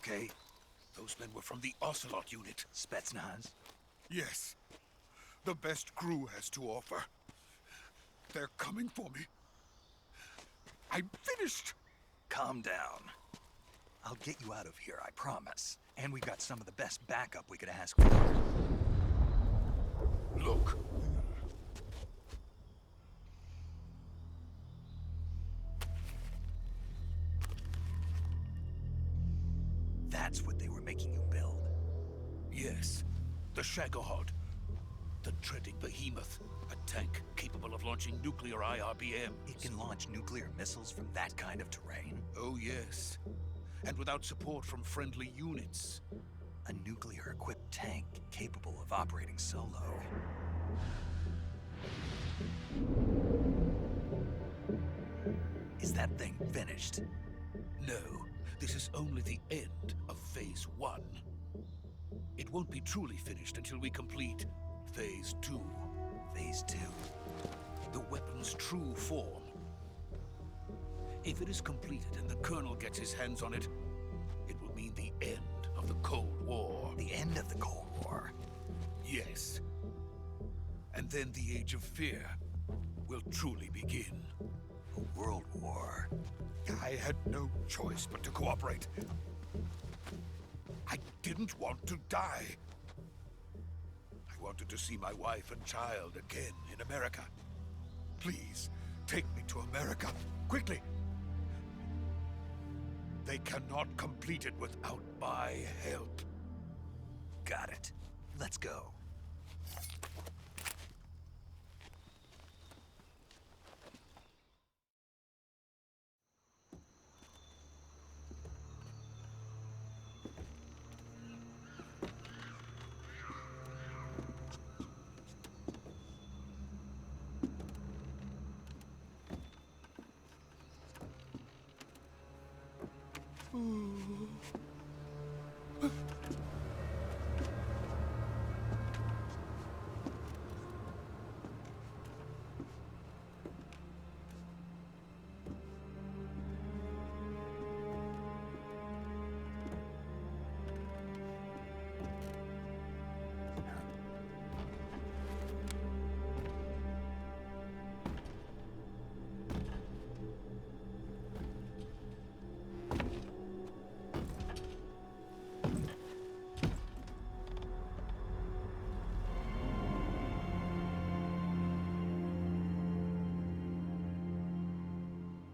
okay? Those men were from the Ocelot unit. Spetsnaz? Yes. The best crew has to offer. They're coming for me. I'm finished! Calm down. I'll get you out of here, I promise. And we've got some of the best backup we could ask for. Look. That's what they were making you build? Yes. The Shagohod. The treading behemoth. A tank capable of launching nuclear IRBM. It can launch nuclear missiles from that kind of terrain? Oh, yes. And without support from friendly units. A nuclear-equipped tank capable of operating solo. Is that thing finished? No, this is only the end of Phase 1. It won't be truly finished until we complete Phase 2. Phase 2? The weapon's true form. If it is completed and the Colonel gets his hands on it, it will mean the end of the Cold War. The end of the Cold War? Yes. And then the Age of Fear will truly begin. A world war? I had no choice but to cooperate. I didn't want to die. I wanted to see my wife and child again in America. Please, take me to America, quickly. They cannot complete it without my help. Got it. Let's go.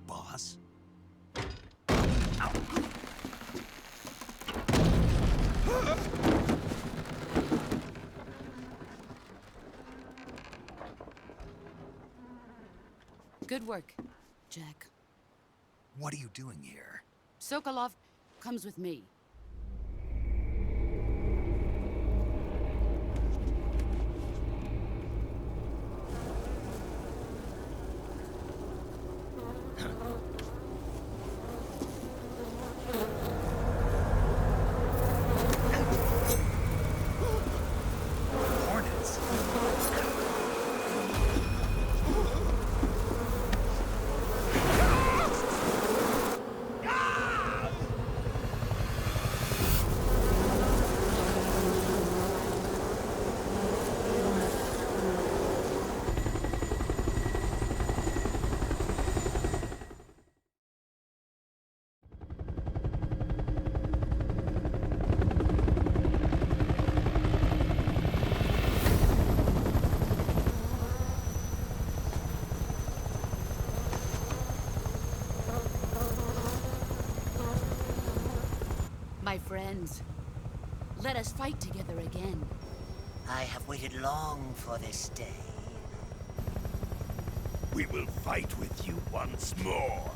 Boss? Ow. Good work, Jack. What are you doing here? Sokolov comes with me. Hornets? My friends, let us fight together again. I have waited long for this day. We will fight with you once more.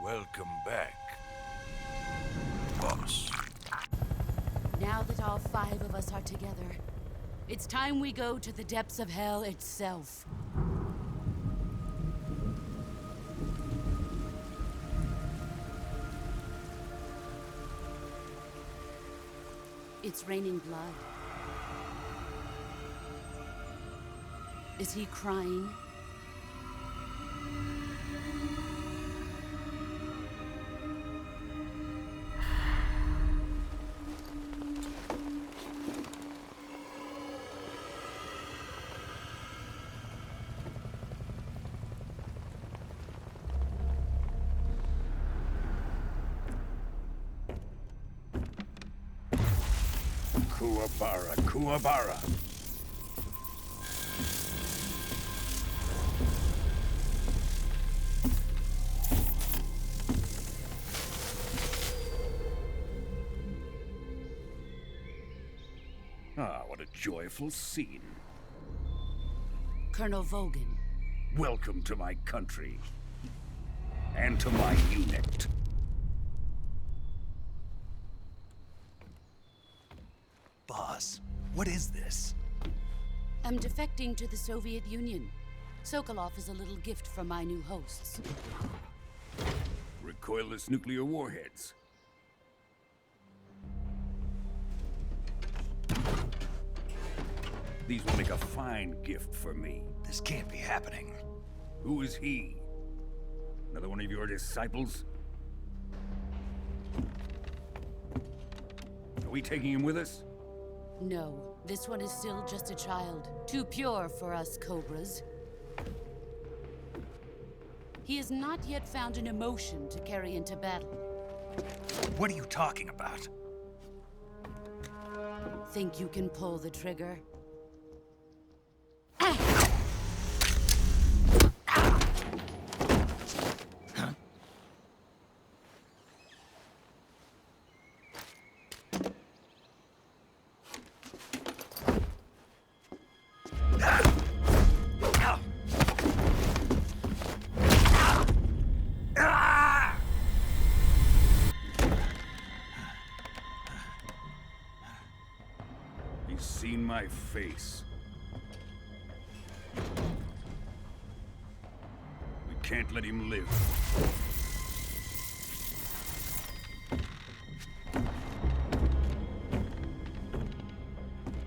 Welcome back, boss. Now that all 5 of us are together, it's time we go to the depths of hell itself. It's raining blood. Is he crying? Kuwabara, Kuwabara. Ah, what a joyful scene. Colonel Vogan. Welcome to my country. And to my unit. Boss, what is this? I'm defecting to the Soviet Union. Sokolov is a little gift from my new hosts. Recoilless nuclear warheads. These will make a fine gift for me. This can't be happening. Who is he? Another one of your disciples? Are we taking him with us? No, this one is still just a child. Too pure for us Cobras. He has not yet found an emotion to carry into battle. What are you talking about? Think you can pull the trigger? He's seen my face. We can't let him live.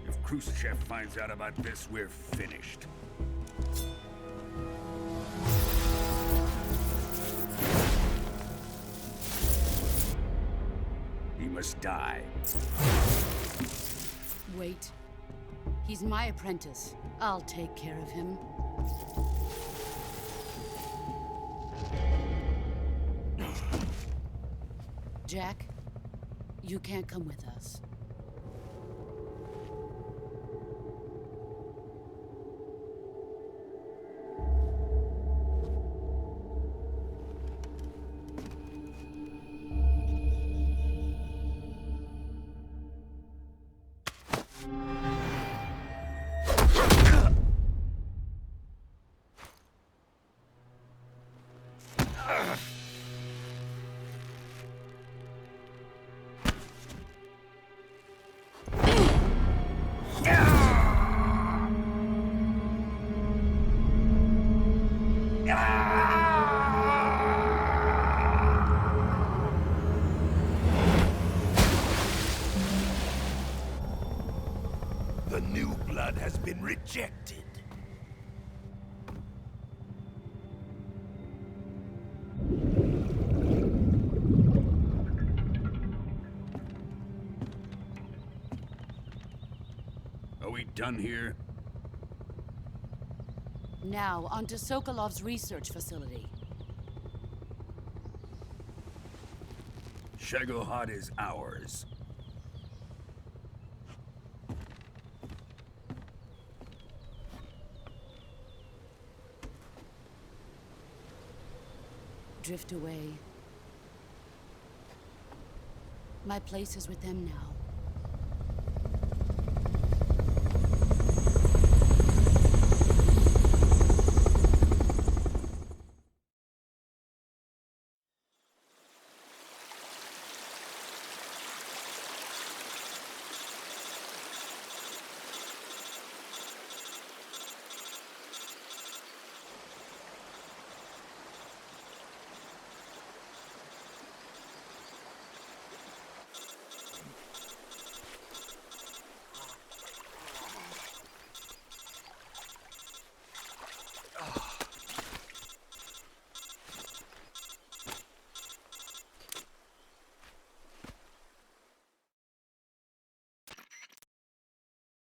If Khrushchev finds out about this, we're finished. He must die. Wait. He's my apprentice. I'll take care of him. Jack, you can't come with us. The new blood has been rejected. Are we done here? Now, onto Sokolov's research facility. Shagohod is ours. Drift away. My place is with them now.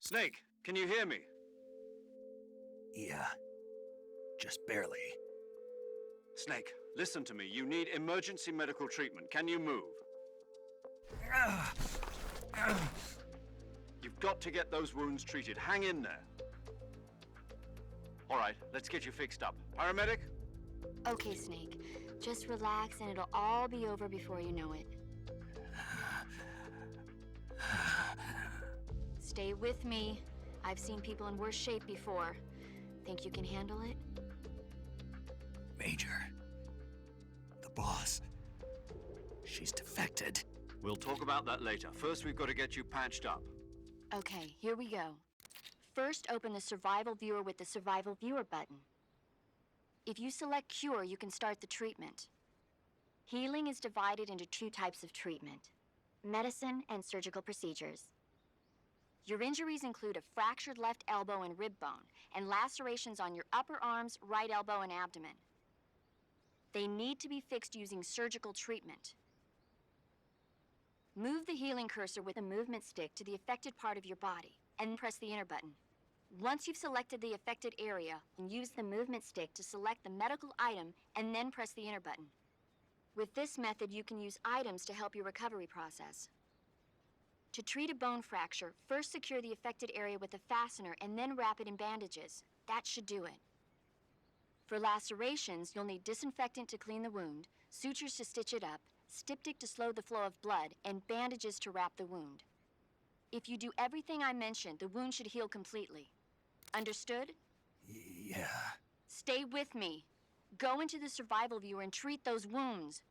Snake, can you hear me? Yeah, just barely. Snake, listen to me. You need emergency medical treatment. Can you move? You've got to get those wounds treated. Hang in there. All right, let's get you fixed up. Paramedic? Okay, Snake. Just relax and it'll all be over before you know it. Stay with me. I've seen people in worse shape before. Think you can handle it? Major. The boss. She's defected. We'll talk about that later. First, we've got to get you patched up. Okay, here we go. First, open the Survival Viewer with the Survival Viewer button. If you select Cure, you can start the treatment. Healing is divided into 2 types of treatment: medicine and surgical procedures. Your injuries include a fractured left elbow and rib bone, and lacerations on your upper arms, right elbow, and abdomen. They need to be fixed using surgical treatment. Move the healing cursor with a movement stick to the affected part of your body, and press the enter button. Once you've selected the affected area, use the movement stick to select the medical item, and then press the enter button. With this method, you can use items to help your recovery process. To treat a bone fracture, first secure the affected area with a fastener and then wrap it in bandages. That should do it. For lacerations, you'll need disinfectant to clean the wound, sutures to stitch it up, styptic to slow the flow of blood, and bandages to wrap the wound. If you do everything I mentioned, the wound should heal completely. Understood? Yeah. Stay with me. Go into the Survival Viewer and treat those wounds.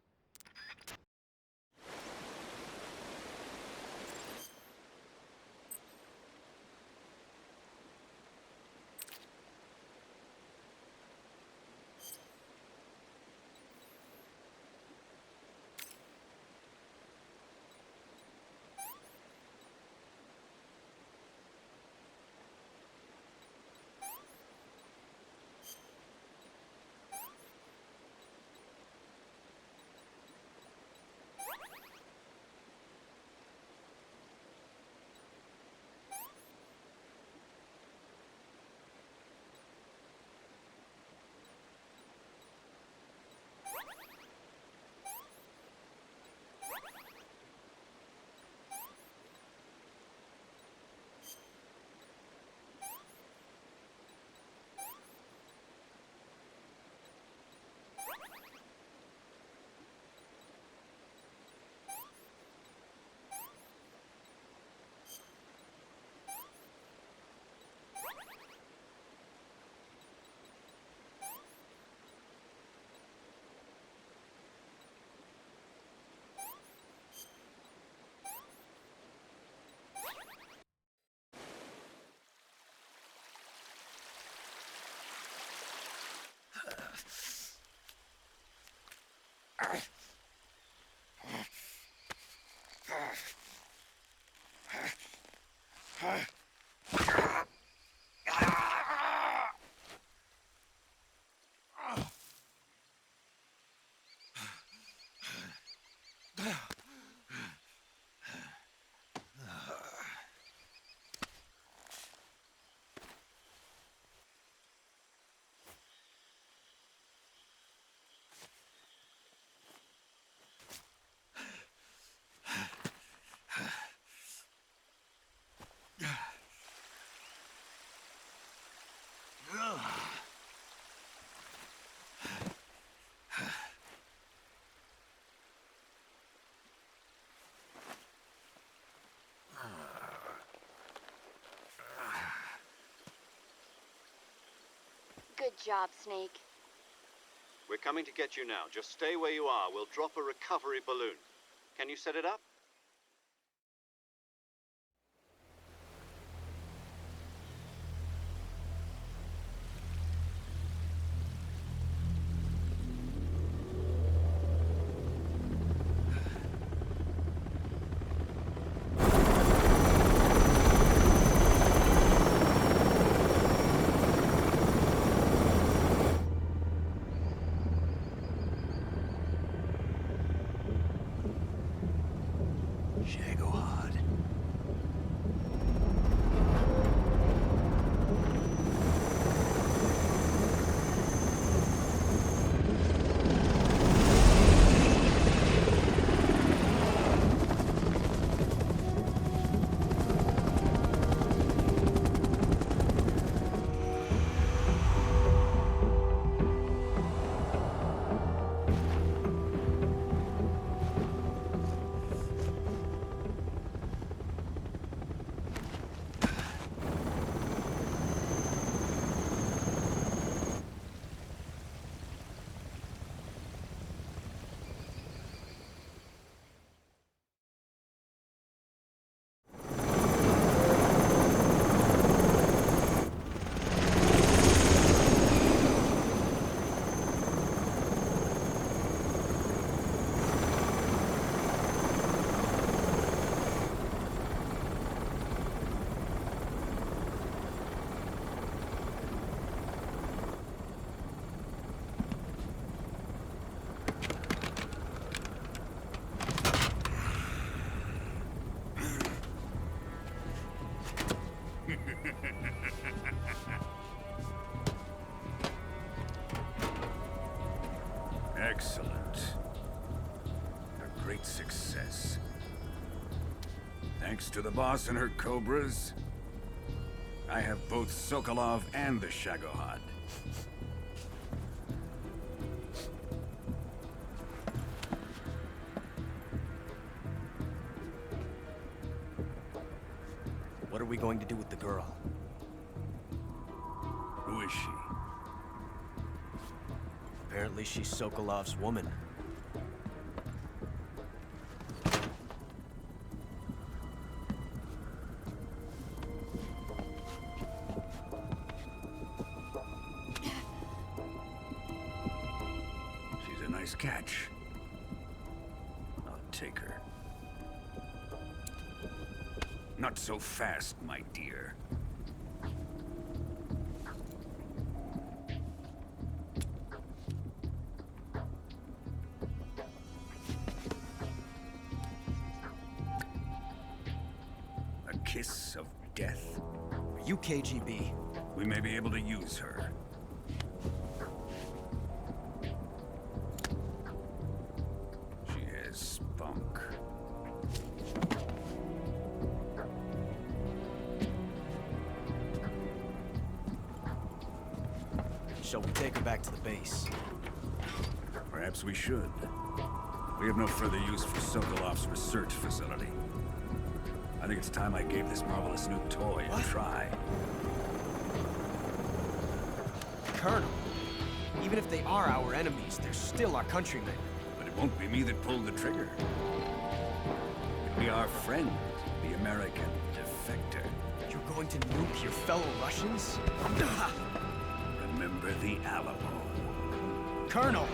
Good job, Snake. We're coming to get you now. Just stay where you are. We'll drop a recovery balloon. Can you set it up? Excellent. A great success. Thanks to the boss and her Cobras, I have both Sokolov and the Shagohod. What are we going to do with the girl? Who is she? Apparently she's Sokolov's woman. She's a nice catch. I'll take her. Not so fast, my dear. A kiss of death? Are you KGB? We may be able to use her. She has spunk. Shall we take her back to the base? Perhaps we should. We have no further use for Sokolov's research facility. I think it's time I gave this marvelous new toy a try. Colonel, even if they are our enemies, they're still our countrymen. But it won't be me that pulled the trigger. It'll be our friend, the American defector. You're going to nuke your fellow Russians? Remember the Alamo. Colonel!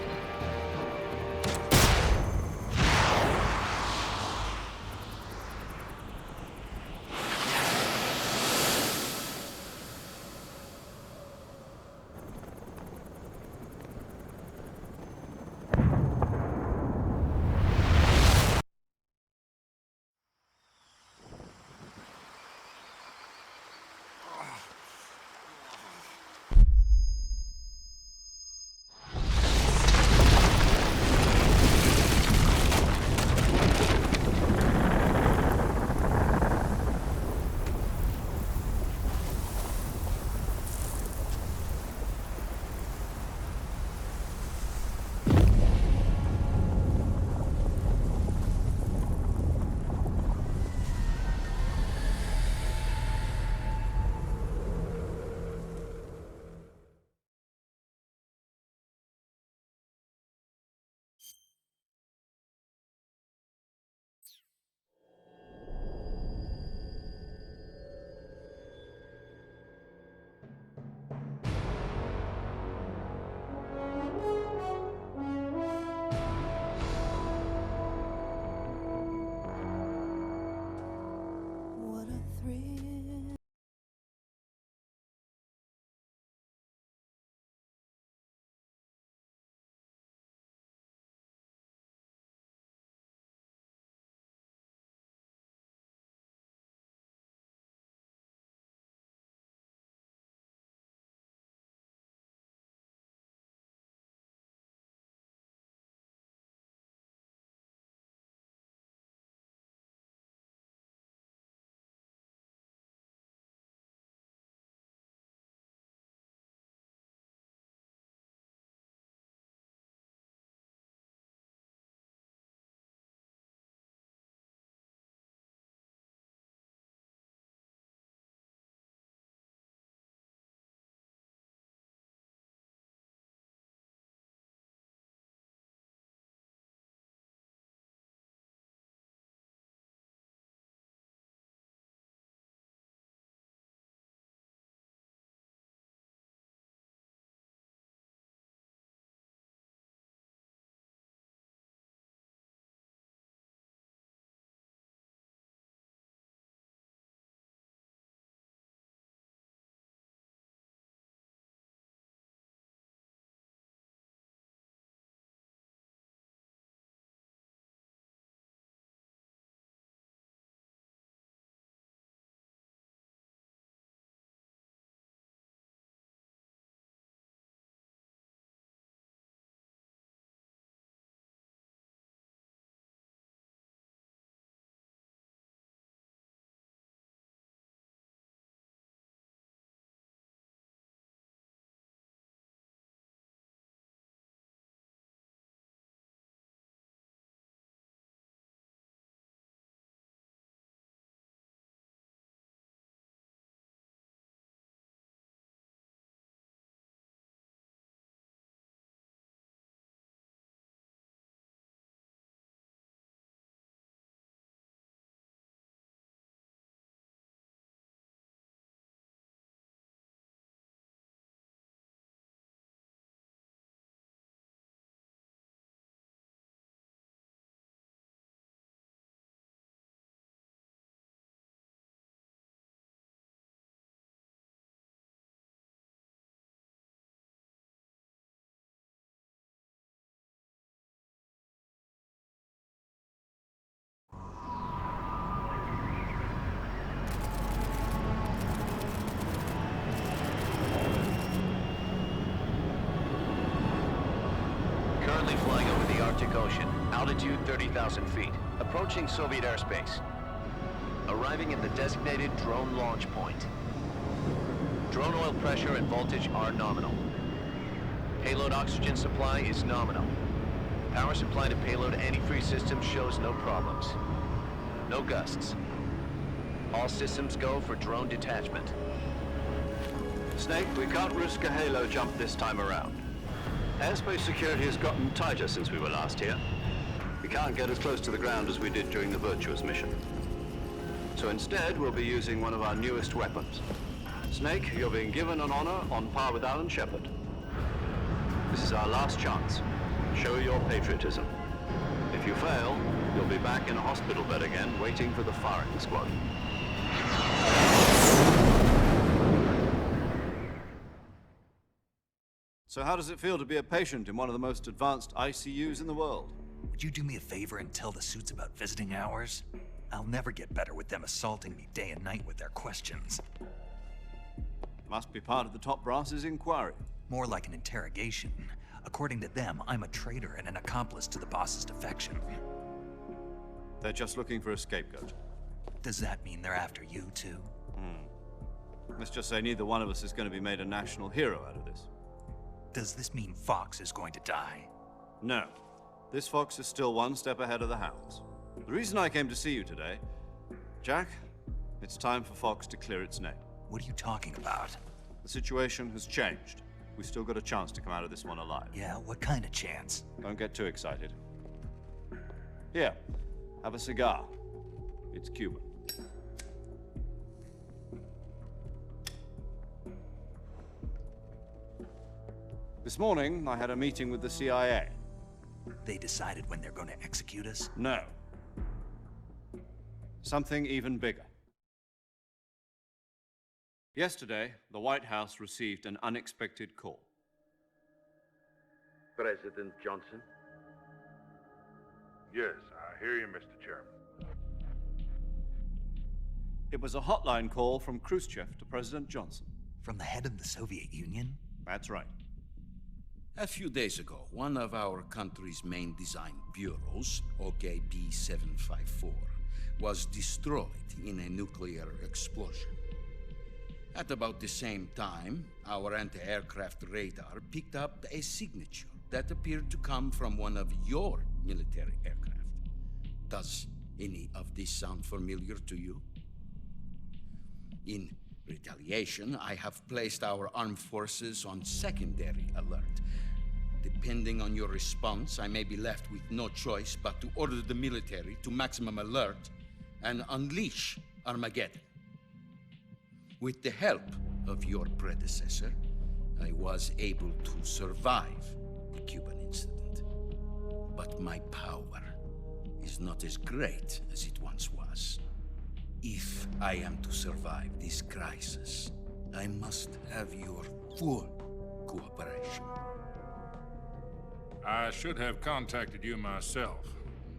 Currently flying over the Arctic Ocean, altitude 30,000 feet, approaching Soviet airspace. Arriving at the designated drone launch point. Drone oil pressure and voltage are nominal. Payload oxygen supply is nominal. Power supply to payload antifreeze system shows no problems. No gusts. All systems go for drone detachment. Snake, we can't risk a halo jump this time around. Airspace security has gotten tighter since we were last here. We can't get as close to the ground as we did during the Virtuous Mission. So instead, we'll be using one of our newest weapons. Snake, you're being given an honor on par with Alan Shepard. This is our last chance. Show your patriotism. If you fail, you'll be back in a hospital bed again, waiting for the firing squad. So how does it feel to be a patient in one of the most advanced ICUs in the world? Would you do me a favor and tell the suits about visiting hours? I'll never get better with them assaulting me day and night with their questions. Must be part of the top brass's inquiry. More like an interrogation. According to them, I'm a traitor and an accomplice to the boss's defection. They're just looking for a scapegoat. Does that mean they're after you, too? Let's just say neither one of us is going to be made a national hero out of this. Does this mean Fox is going to die? No. This fox is still one step ahead of the hounds. The reason I came to see you today, Jack, it's time for Fox to clear its name. What are you talking about? The situation has changed. We've still got a chance to come out of this one alive. Yeah, what kind of chance? Don't get too excited. Here, have a cigar. It's Cuban. This morning, I had a meeting with the CIA. They decided when they're going to execute us? No. Something even bigger. Yesterday, the White House received an unexpected call. President Johnson? Yes, I hear you, Mr. Chairman. It was a hotline call from Khrushchev to President Johnson. From the head of the Soviet Union? That's right. A few days ago, one of our country's main design bureaus, OKB 754, was destroyed in a nuclear explosion. At about the same time, our anti-aircraft radar picked up a signature that appeared to come from one of your military aircraft. Does any of this sound familiar to you? In retaliation, I have placed our armed forces on secondary alert. Depending on your response, I may be left with no choice but to order the military to maximum alert and unleash Armageddon. With the help of your predecessor, I was able to survive the Cuban incident. But my power is not as great as it once was. If I am to survive this crisis, I must have your full cooperation. I should have contacted you myself.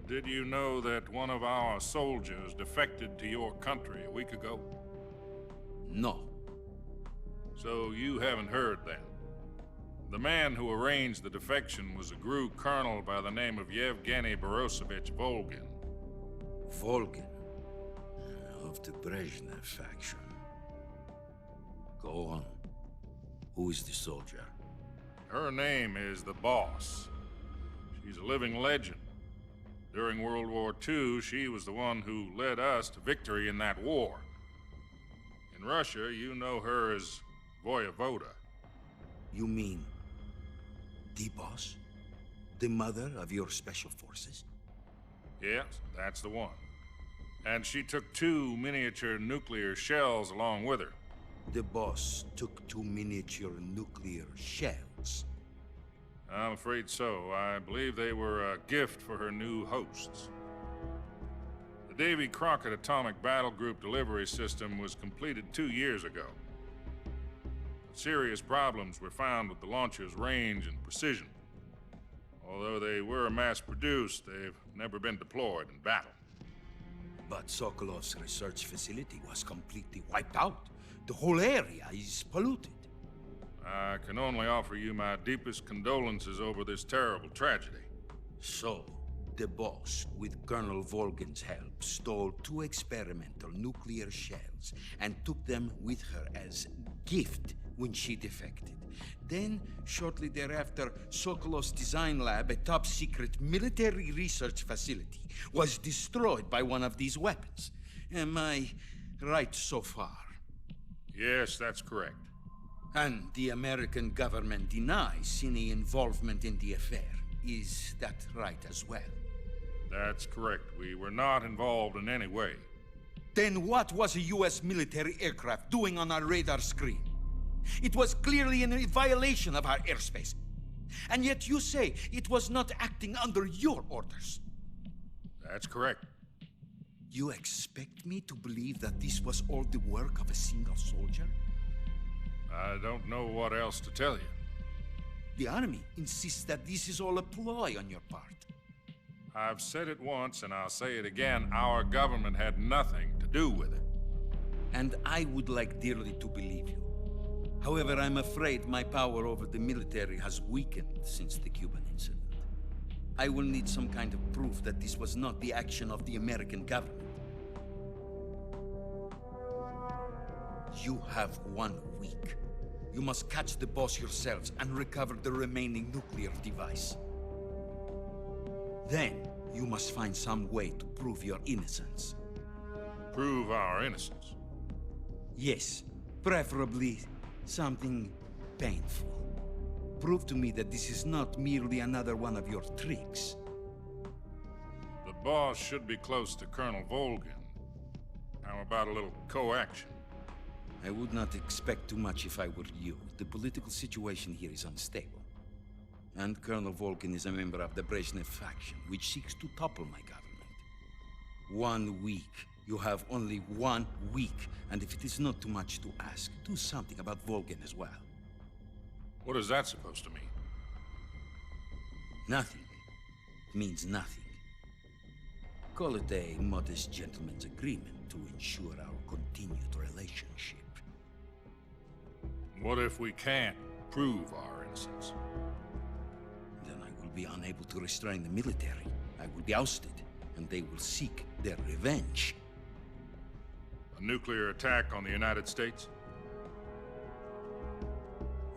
Did you know that one of our soldiers defected to your country a week ago? No. So you haven't heard then. The man who arranged the defection was a GRU colonel by the name of Yevgeny Borosovich Volgin. Volgin? Of the Brezhnev faction. Go on. Who is the soldier? Her name is the Boss. She's a living legend. During World War II, she was the one who led us to victory in that war. In Russia, you know her as Voyevoda. You mean the Boss? The mother of your special forces? Yes, that's the one. And she took 2 miniature nuclear shells along with her. The Boss took 2 miniature nuclear shells? I'm afraid so. I believe they were a gift for her new hosts. The Davy Crockett Atomic Battle Group delivery system was completed 2 years ago. Serious problems were found with the launcher's range and precision. Although they were mass-produced, they've never been deployed in battle. But Sokolov's research facility was completely wiped out. The whole area is polluted. I can only offer you my deepest condolences over this terrible tragedy. So, the boss, with Colonel Volgin's help, stole 2 experimental nuclear shells and took them with her as gift when she defected. Then, shortly thereafter, Sokolov's design lab, a top-secret military research facility, was destroyed by one of these weapons. Am I right so far? Yes, that's correct. And the American government denies any involvement in the affair. Is that right as well? That's correct. We were not involved in any way. Then what was a U.S. military aircraft doing on our radar screen? It was clearly in violation of our airspace. And yet you say it was not acting under your orders. That's correct. You expect me to believe that this was all the work of a single soldier? I don't know what else to tell you. The army insists that this is all a ploy on your part. I've said it once, and I'll say it again. Our government had nothing to do with it. And I would like dearly to believe you. However, I'm afraid my power over the military has weakened since the Cuban incident. I will need some kind of proof that this was not the action of the American government. You have 1 week. You must catch the boss yourselves and recover the remaining nuclear device. Then, you must find some way to prove your innocence. Prove our innocence? Yes, preferably something painful. Prove to me that this is not merely another one of your tricks. The boss should be close to Colonel Volgin. How about a little co-action? I would not expect too much if I were you. The political situation here is unstable. And Colonel Volgin is a member of the Brezhnev faction, which seeks to topple my government. 1 week. You have only 1 week. And if it is not too much to ask, do something about Volgin as well. What is that supposed to mean? Nothing. It means nothing. Call it a modest gentleman's agreement to ensure our continued relationship. What if we can't prove our innocence? Then I will be unable to restrain the military. I will be ousted, and they will seek their revenge. A nuclear attack on the United States?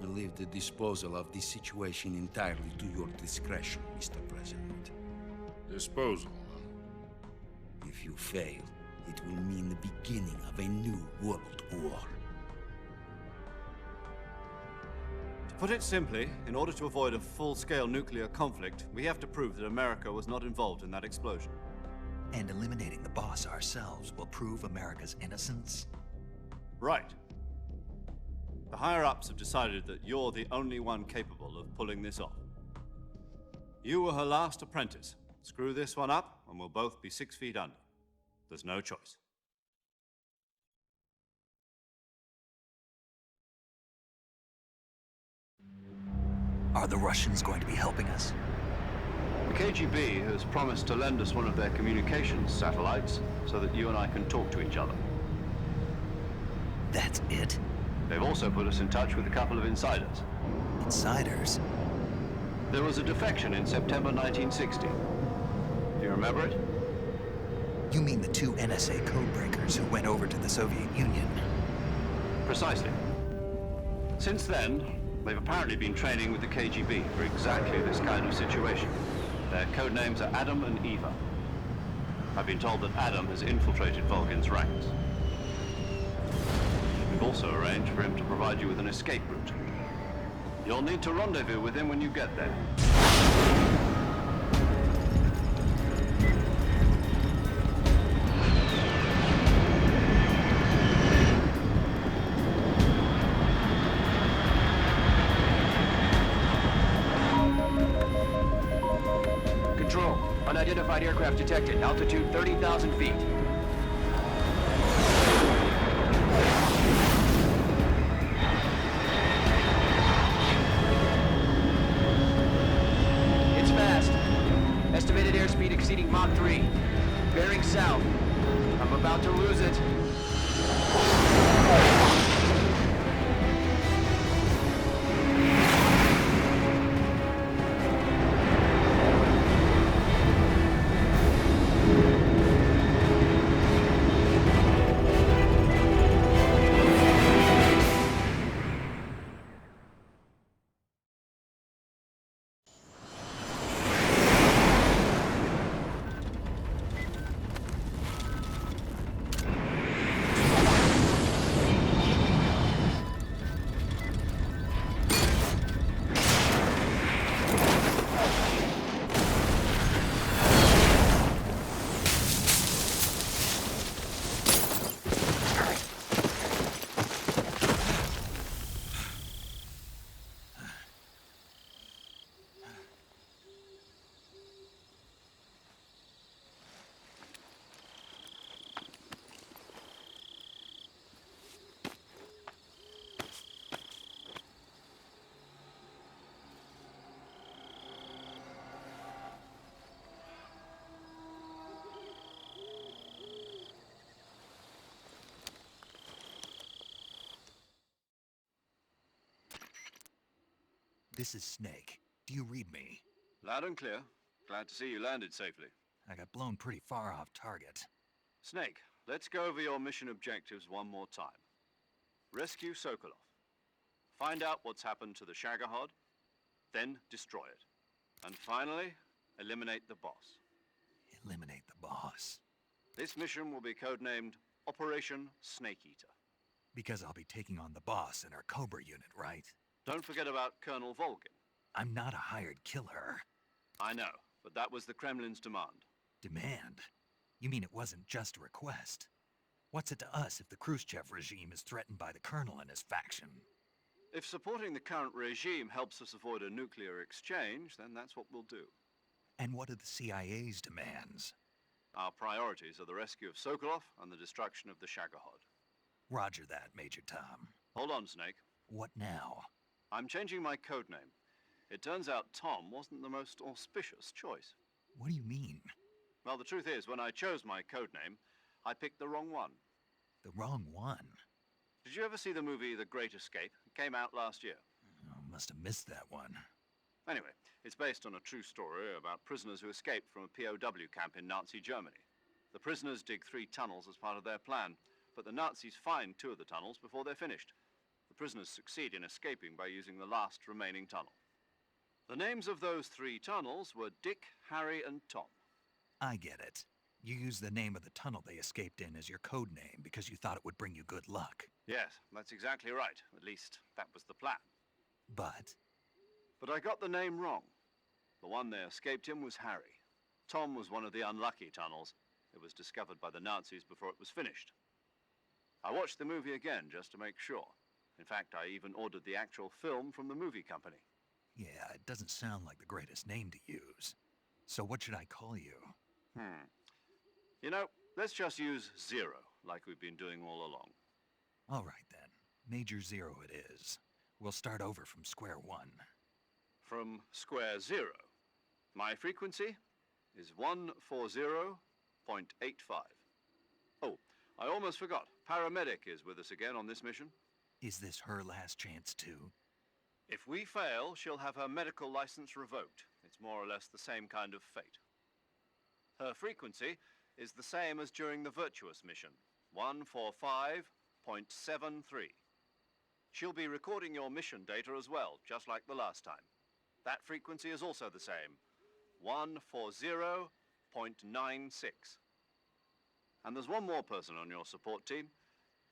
I leave the disposal of this situation entirely to your discretion, Mr. President. Disposal, huh? If you fail, it will mean the beginning of a new world war. To put it simply, in order to avoid a full-scale nuclear conflict, we have to prove that America was not involved in that explosion. And eliminating the boss ourselves will prove America's innocence? Right. The higher-ups have decided that you're the only one capable of pulling this off. You were her last apprentice. Screw this one up, and we'll both be 6 feet under. There's no choice. Are the Russians going to be helping us? The KGB has promised to lend us one of their communications satellites so that you and I can talk to each other. That's it? They've also put us in touch with a couple of insiders. Insiders? There was a defection in September 1960. Do you remember it? You mean the 2 NSA codebreakers who went over to the Soviet Union? Precisely. Since then, they've apparently been training with the KGB for exactly this kind of situation. Their code names are Adam and Eva. I've been told that Adam has infiltrated Volgin's ranks. We've also arranged for him to provide you with an escape route. You'll need to rendezvous with him when you get there. Control. Unidentified aircraft detected. Altitude 30,000 feet. It's fast. Estimated airspeed exceeding Mach 3. Bearing south. I'm about to lose it. This is Snake. Do you read me? Loud and clear. Glad to see you landed safely. I got blown pretty far off target. Snake, let's go over your mission objectives one more time. Rescue Sokolov. Find out what's happened to the Shagohod, then destroy it. And finally, eliminate the boss. Eliminate the boss. This mission will be codenamed Operation Snake Eater. Because I'll be taking on the boss in our Cobra Unit, right? Don't forget about Colonel Volgin. I'm not a hired killer. I know, but that was the Kremlin's demand. Demand? You mean it wasn't just a request? What's it to us if the Khrushchev regime is threatened by the Colonel and his faction? If supporting the current regime helps us avoid a nuclear exchange, then that's what we'll do. And what are the CIA's demands? Our priorities are the rescue of Sokolov and the destruction of the Shagohod. Roger that, Major Tom. Hold on, Snake. What now? I'm changing my codename. It turns out Tom wasn't the most auspicious choice. What do you mean? Well, the truth is, when I chose my codename, I picked the wrong one. The wrong one? Did you ever see the movie The Great Escape? It came out last year. Oh, must have missed that one. Anyway, it's based on a true story about prisoners who escaped from a POW camp in Nazi Germany. The prisoners dig 3 tunnels as part of their plan, but the Nazis find 2 of the tunnels before they're finished. The prisoners succeed in escaping by using the last remaining tunnel. The names of those 3 tunnels were Dick, Harry, and Tom. I get it. You used the name of the tunnel they escaped in as your code name because you thought it would bring you good luck. Yes, that's exactly right. At least, that was the plan. But I got the name wrong. The one they escaped in was Harry. Tom was one of the unlucky tunnels. It was discovered by the Nazis before it was finished. I watched the movie again just to make sure. In fact, I even ordered the actual film from the movie company. yeah, it doesn't sound like the greatest name to use. So what should I call you? You know, let's just use Zero, like we've been doing all along. All right then. Major Zero it is. We'll start over from square one. From square 0. My frequency is 140.85. Oh, I almost forgot. Paramedic is with us again on this mission. Is this her last chance too? If we fail, she'll have her medical license revoked. It's more or less the same kind of fate. Her frequency is the same as during the Virtuous Mission, 145.73. She'll be recording your mission data as well, just like the last time. That frequency is also the same, 140.96. And there's one more person on your support team.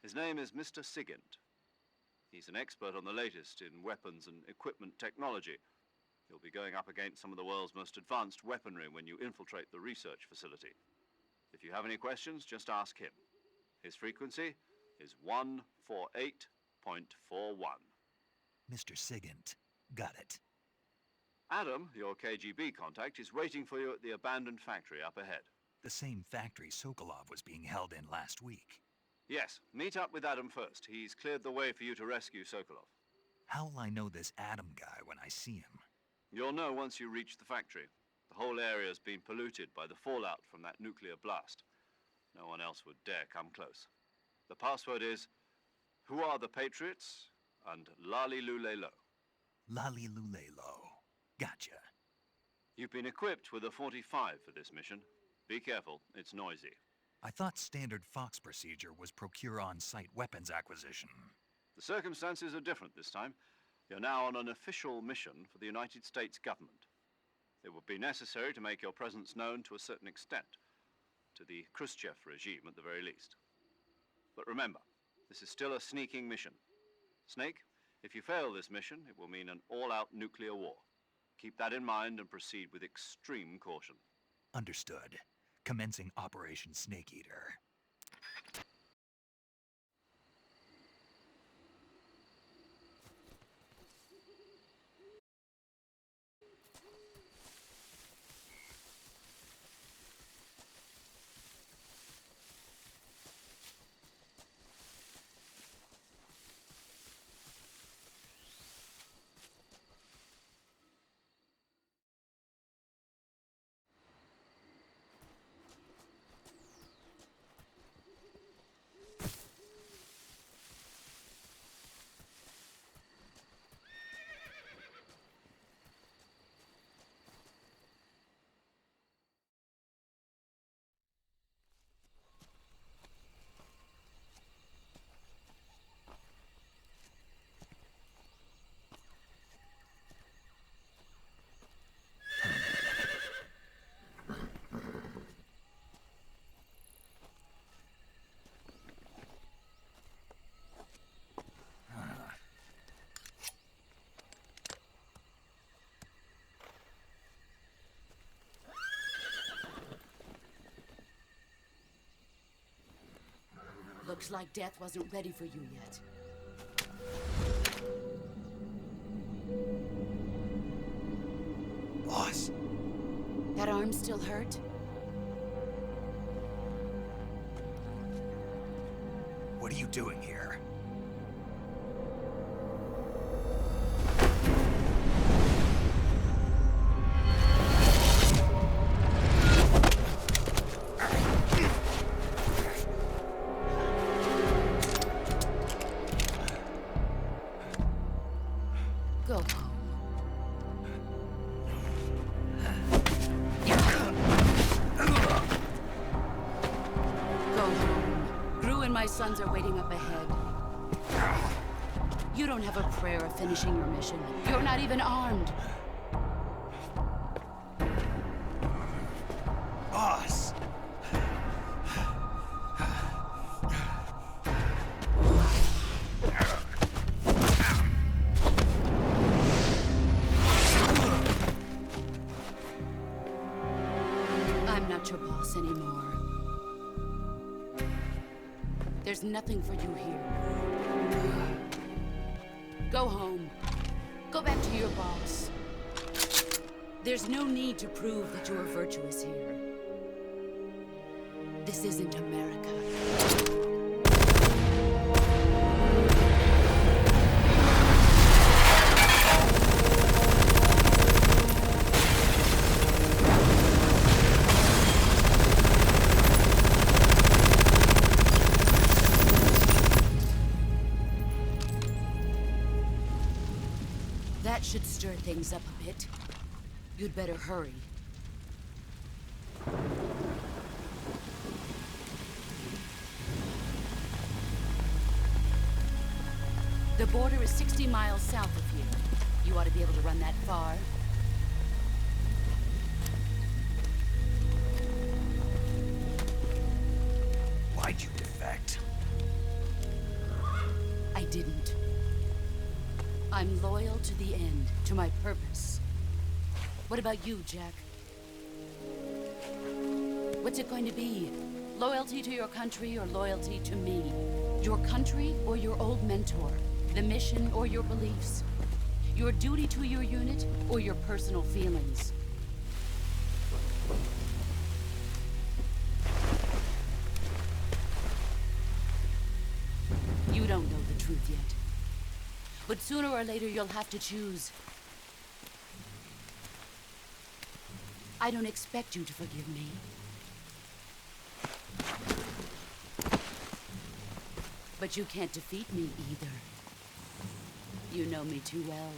His name is Mr. Sigint. He's an expert on the latest in weapons and equipment technology. You'll be going up against some of the world's most advanced weaponry when you infiltrate the research facility. If you have any questions, just ask him. His frequency is 148.41. Mr. Sigint. Got it. Adam, your KGB contact, is waiting for you at the abandoned factory up ahead. The same factory Sokolov was being held in last week. Yes, meet up with Adam first. He's cleared the way for you to rescue Sokolov. How will I know this Adam guy when I see him? You'll know once you reach the factory. The whole area's been polluted by the fallout from that nuclear blast. No one else would dare come close. The password is, "Who are the Patriots?" and Lali Lule Lo. Lali Lule Lo. Gotcha. You've been equipped with a 45 for this mission. Be careful, it's noisy. I thought standard Fox procedure was procure on-site weapons acquisition. The circumstances are different this time. You're now on an official mission for the United States government. It would be necessary to make your presence known to a certain extent, to the Khrushchev regime at the very least. But remember, this is still a sneaking mission. Snake, if you fail this mission, it will mean an all-out nuclear war. Keep that in mind and proceed with extreme caution. Understood. Commencing Operation Snake Eater. Looks like death wasn't ready for you yet. Boss. That arm still hurt? What are you doing here? Go home. Go home. Gru and my sons are waiting up ahead. You don't have a prayer of finishing your mission. You're not even armed. Boss! I'm not your boss anymore. There's nothing for you here. Go home. Go back to your boss. There's no need to prove that you are virtuous here. This isn't America. That should stir things up a bit. You'd better hurry. The border is 60 miles south of here. You ought to be able to run that far. Why'd you defect? I didn't. I'm loyal to the end, to my purpose. What about you, Jack? What's it going to be? Loyalty to your country or loyalty to me? Your country or your old mentor? The mission or your beliefs? Your duty to your unit or your personal feelings? You don't know the truth yet. But sooner or later, you'll have to choose. I don't expect you to forgive me. But you can't defeat me either. You know me too well.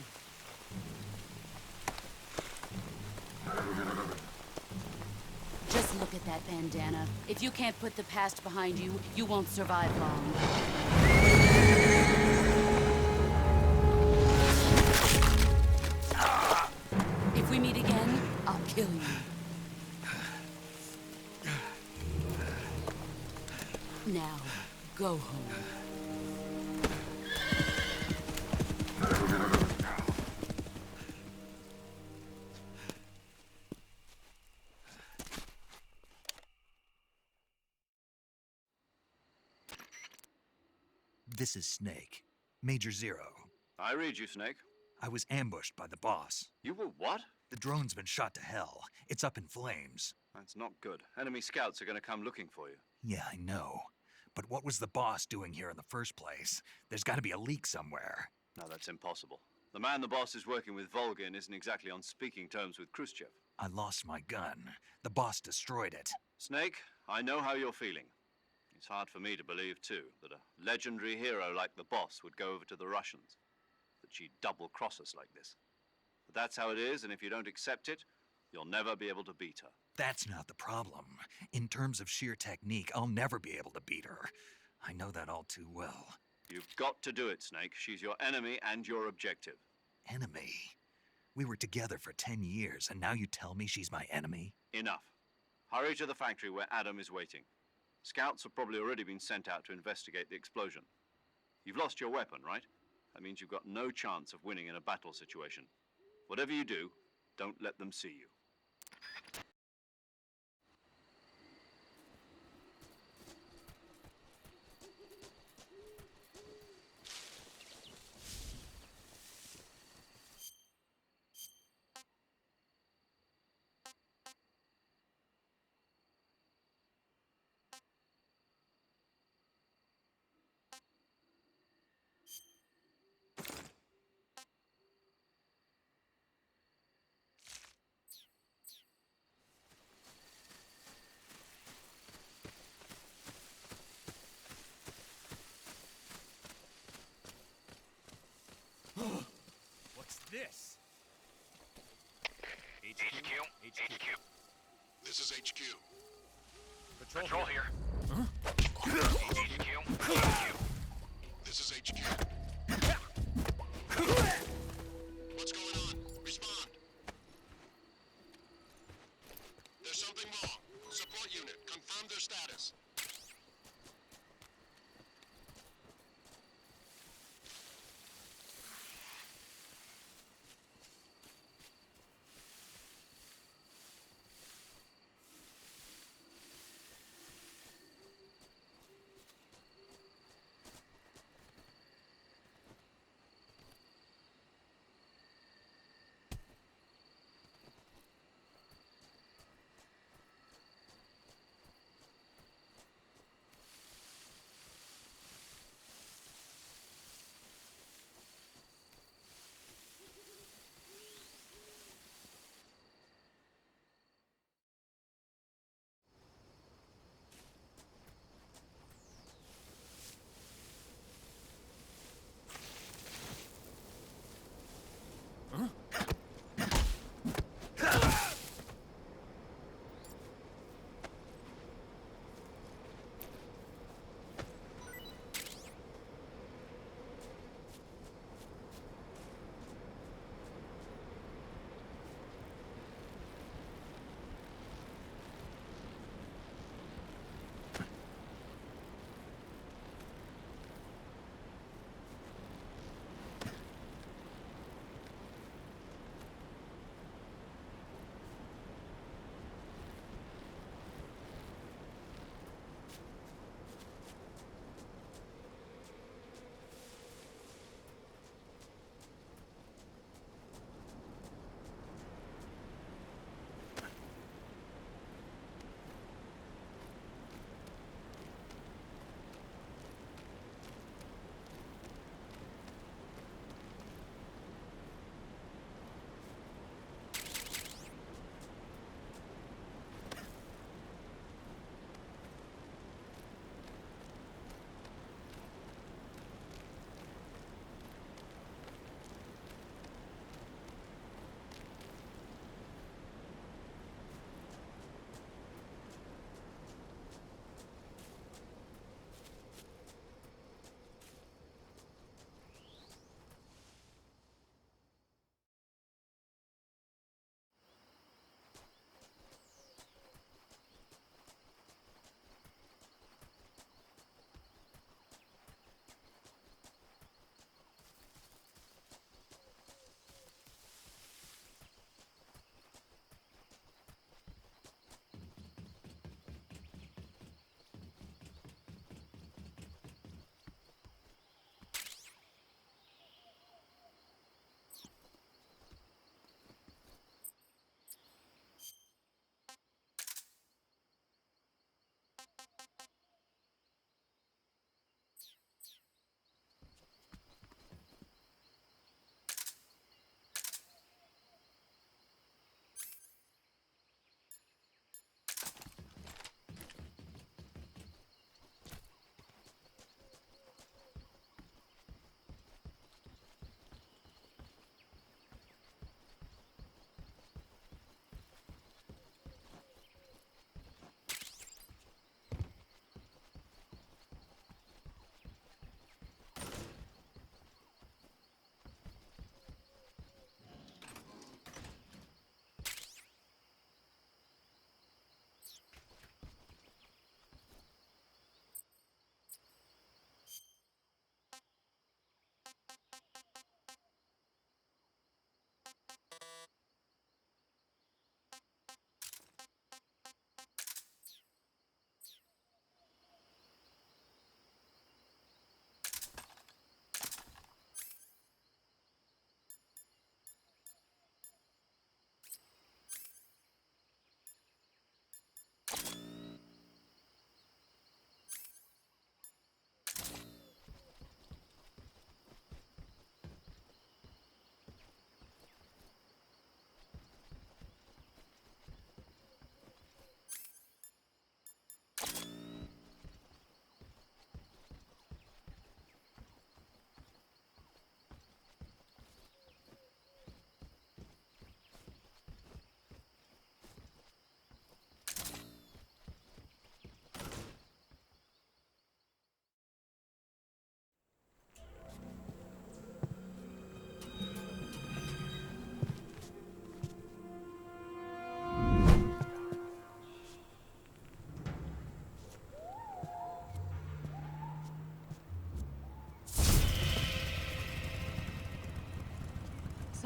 Just look at that bandana. If you can't put the past behind you, you won't survive long. If we meet again, I'll kill you. Now, go home. This is Snake. Major Zero. I read you, Snake. I was ambushed by the boss. You were what? The drone's been shot to hell. It's up in flames. That's not good. Enemy scouts are going to come looking for you. Yeah, I know. But what was the boss doing here in the first place? There's got to be a leak somewhere. No, that's impossible. The man the boss is working with, Volgin, isn't exactly on speaking terms with Khrushchev. I lost my gun. The boss destroyed it. Snake, I know how you're feeling. It's hard for me to believe, too, that a legendary hero like the boss would go over to the Russians. That she'd double-cross us like this. But that's how it is, and if you don't accept it, you'll never be able to beat her. That's not the problem. In terms of sheer technique, I'll never be able to beat her. I know that all too well. You've got to do it, Snake. She's your enemy and your objective. Enemy? We were together for 10 years, and now you tell me she's my enemy? Enough. Hurry to the factory where Adam is waiting. Scouts have probably already been sent out to investigate the explosion. You've lost your weapon, right? That means you've got no chance of winning in a battle situation. Whatever you do, don't let them see you. HQ. This is HQ. Patrol here. HQ. This is HQ. What's going on? Respond. There's something wrong. Support unit, confirm their status.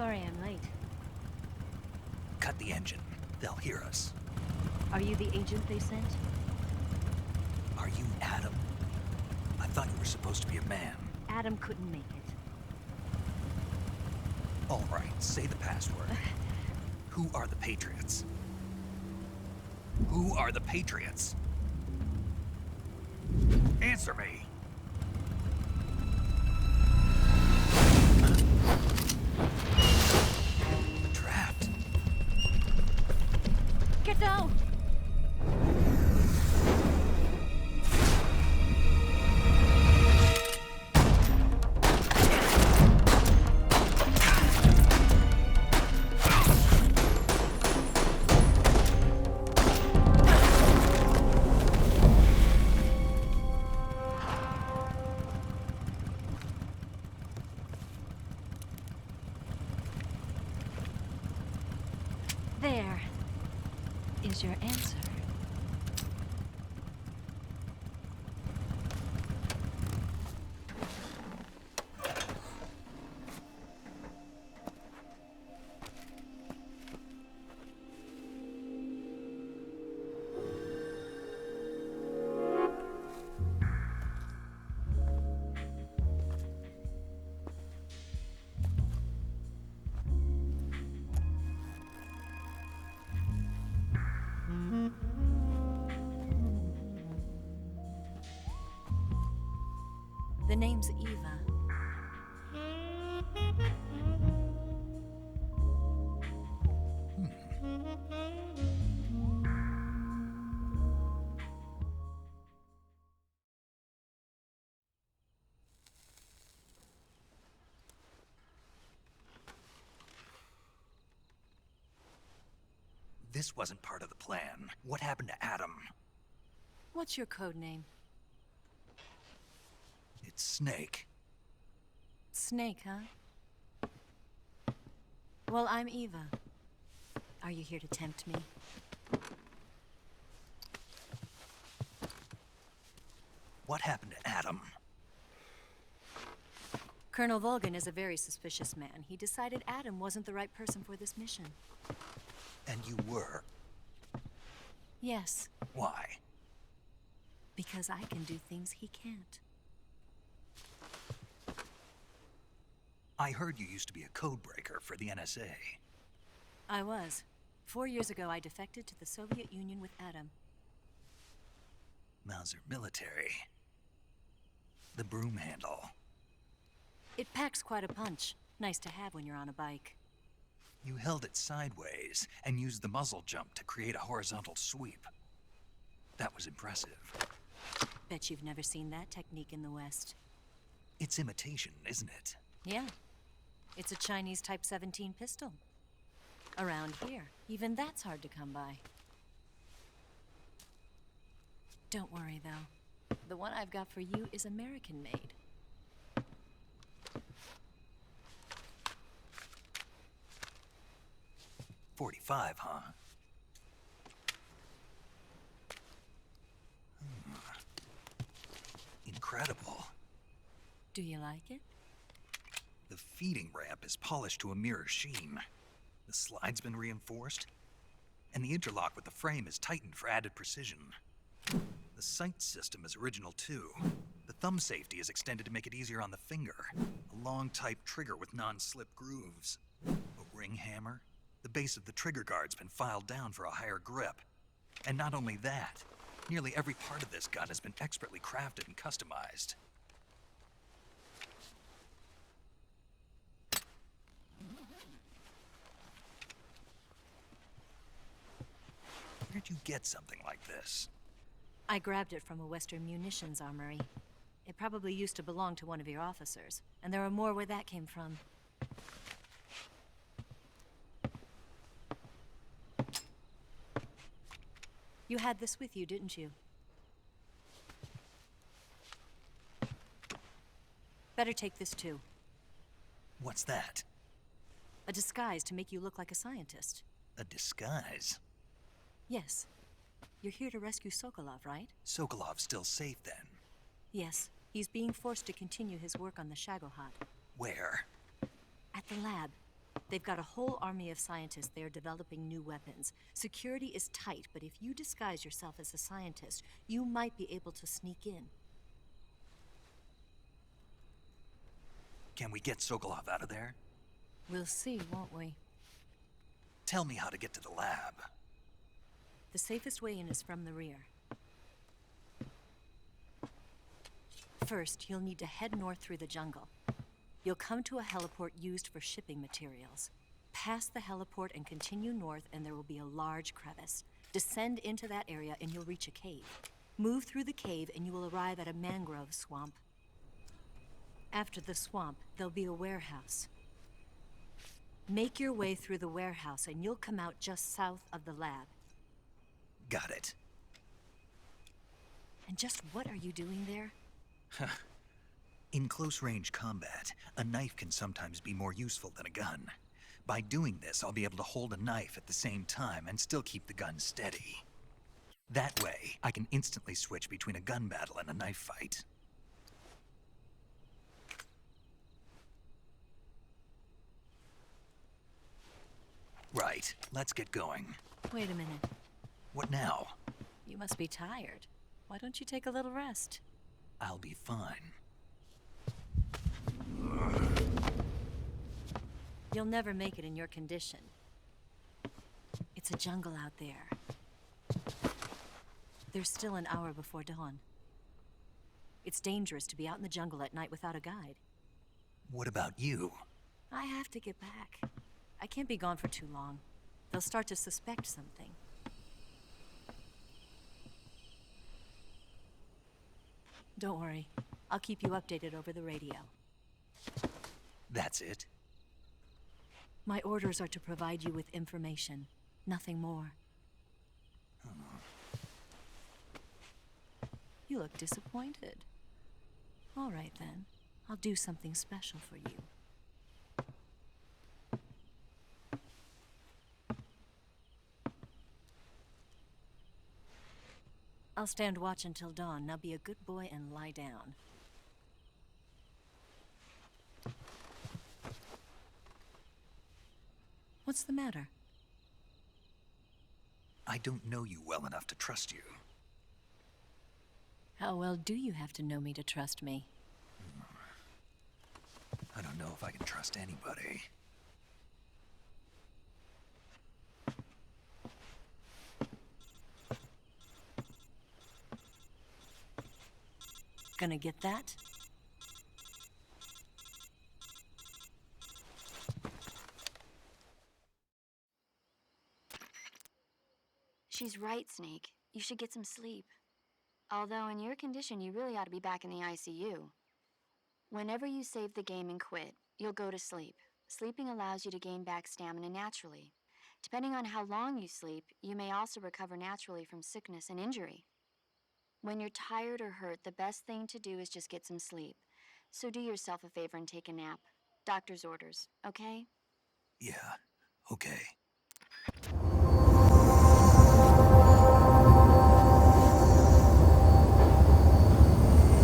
Sorry I'm late. Cut the engine. They'll hear us. Are you the agent they sent? Are you Adam? I thought you were supposed to be a man. Adam couldn't make it. All right, say the password. Who are the Patriots? Who are the Patriots? Answer me! Trapped. Get down! There is your answer. The name's Eva. This wasn't part of the plan. What happened to Adam? What's your code name? It's Snake. Snake, huh? Well, I'm Eva. Are you here to tempt me? What happened to Adam? Colonel Volgan is a very suspicious man. He decided Adam wasn't the right person for this mission. And you were? Yes. Why? Because I can do things he can't. I heard you used to be a codebreaker for the NSA. I was. 4 years ago, I defected to the Soviet Union with Adam. Mauser military. The broom handle. It packs quite a punch. Nice to have when you're on a bike. You held it sideways and used the muzzle jump to create a horizontal sweep. That was impressive. Bet you've never seen that technique in the West. It's imitation, isn't it? Yeah. It's a Chinese Type 17 pistol. Around here, even that's hard to come by. Don't worry, though. The one I've got for you is American-made. .45, huh? Incredible. Do you like it? The feeding ramp is polished to a mirror sheen. The slide's been reinforced, and the interlock with the frame is tightened for added precision. The sight system is original too. The thumb safety is extended to make it easier on the finger. A long type trigger with non-slip grooves. A ring hammer. The base of the trigger guard's been filed down for a higher grip. And not only that, nearly every part of this gun has been expertly crafted and customized. Where'd you get something like this? I grabbed it from a Western munitions armory. It probably used to belong to one of your officers, and there are more where that came from. You had this with you, didn't you? Better take this too. What's that? A disguise to make you look like a scientist. A disguise? Yes. You're here to rescue Sokolov, right? Sokolov's still safe then? Yes. He's being forced to continue his work on the Shagohod. Where? At the lab. They've got a whole army of scientists there developing new weapons. Security is tight, but if you disguise yourself as a scientist, you might be able to sneak in. Can we get Sokolov out of there? We'll see, won't we? Tell me how to get to the lab. The safest way in is from the rear. First, you'll need to head north through the jungle. You'll come to a heliport used for shipping materials. Pass the heliport and continue north, and there will be a large crevice. Descend into that area and you'll reach a cave. Move through the cave and you will arrive at a mangrove swamp. After the swamp, there'll be a warehouse. Make your way through the warehouse and you'll come out just south of the lab. Got it. And just what are you doing there? In close-range combat, a knife can sometimes be more useful than a gun. By doing this, I'll be able to hold a knife at the same time and still keep the gun steady. That way, I can instantly switch between a gun battle and a knife fight. Right, let's get going. Wait a minute. What now? You must be tired. Why don't you take a little rest? I'll be fine. You'll never make it in your condition. It's a jungle out there. There's still an hour before dawn. It's dangerous to be out in the jungle at night without a guide. What about you? I have to get back. I can't be gone for too long. They'll start to suspect something. Don't worry. I'll keep you updated over the radio. That's it? My orders are to provide you with information. Nothing more. You look disappointed. All right, then. I'll do something special for you. I'll stand watch until dawn. Now be a good boy and lie down. What's the matter? I don't know you well enough to trust you. How well do you have to know me to trust me? I don't know if I can trust anybody. Gonna get that? She's right, Snake. You should get some sleep. Although in your condition, you really ought to be back in the ICU. Whenever you save the game and quit, you'll go to sleep. Sleeping allows you to gain back stamina naturally. Depending on how long you sleep, you may also recover naturally from sickness and injury. When you're tired or hurt, the best thing to do is just get some sleep. So do yourself a favor and take a nap. Doctor's orders, okay? Yeah, okay.